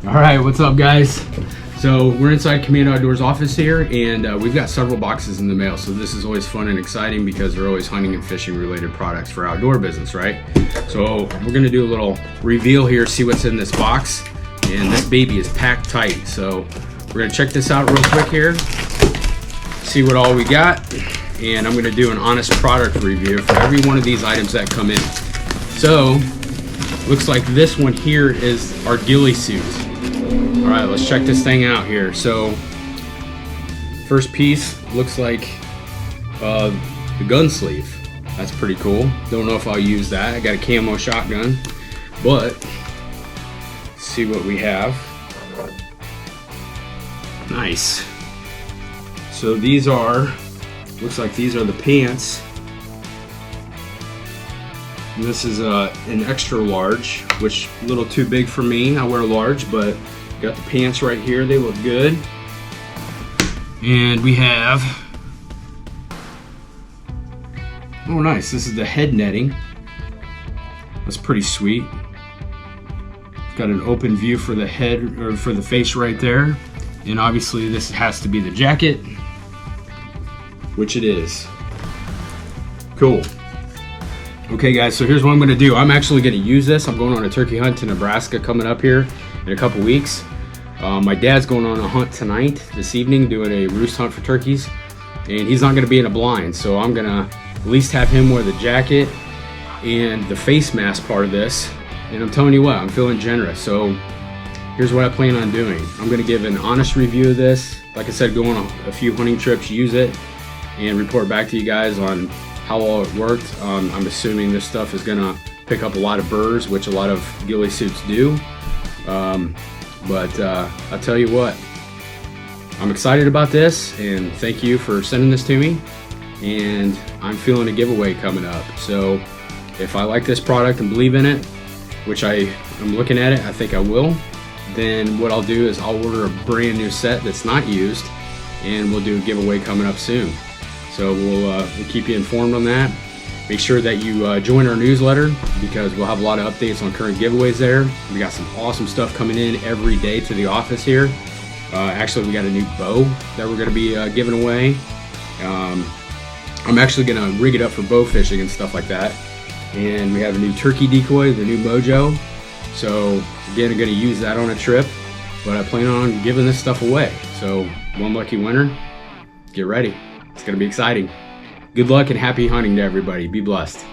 All right, what's up, guys? So we're inside Commando Outdoors office here, and we've got several boxes in the mail. So this is always fun and exciting because they're always hunting and fishing related products for outdoor business, right? So we're gonna do a little reveal here, see what's in this box. And this baby is packed tight. So we're gonna check this out real quick here, see what all we got. And I'm gonna do an honest product review for every one of these items that come in. So, looks like this one here is our ghillie suit. All right, let's check this thing out here. So, first piece looks like the gun sleeve. That's pretty cool. Don't know if I'll use that. I got a camo shotgun, but let's see what we have. Nice. So these are, looks like these are the pants. And this is an extra large, which a little too big for me. I wear a large, but got the pants right here. They look good. And we have, oh nice, this is the head netting. That's pretty sweet. Got an open view for the head, or for the face right there. And obviously this has to be the jacket, which it is. Cool. Okay guys, so here's what I'm gonna do. I'm actually gonna use this. I'm going on a turkey hunt to Nebraska coming up here in a couple weeks. My dad's going on a hunt tonight, this evening, doing a roost hunt for turkeys. And he's not gonna be in a blind, so I'm gonna at least have him wear the jacket and the face mask part of this. And I'm telling you what, I'm feeling generous. So here's what I plan on doing. I'm gonna give an honest review of this. Like I said, go on a few hunting trips, use it, and report back to you guys on how all it worked. I'm assuming this stuff is gonna pick up a lot of burrs, which a lot of ghillie suits do. But I'll tell you what, I'm excited about this, and thank you for sending this to me. And I'm feeling a giveaway coming up. So if I like this product and believe in it, which I'm looking at it, I think I will, then what I'll do is I'll order a brand new set that's not used, and we'll do a giveaway coming up soon. So we'll keep you informed on that. Make sure that you join our newsletter, because we'll have a lot of updates on current giveaways there. We got some awesome stuff coming in every day to the office here. Actually, we got a new bow that we're gonna be giving away. I'm actually gonna rig it up for bow fishing and stuff like that. And we have a new turkey decoy, the new Mojo. So again, I'm gonna use that on a trip, but I plan on giving this stuff away. So one lucky winner, get ready. It's gonna be exciting. Good luck and happy hunting to everybody. Be blessed.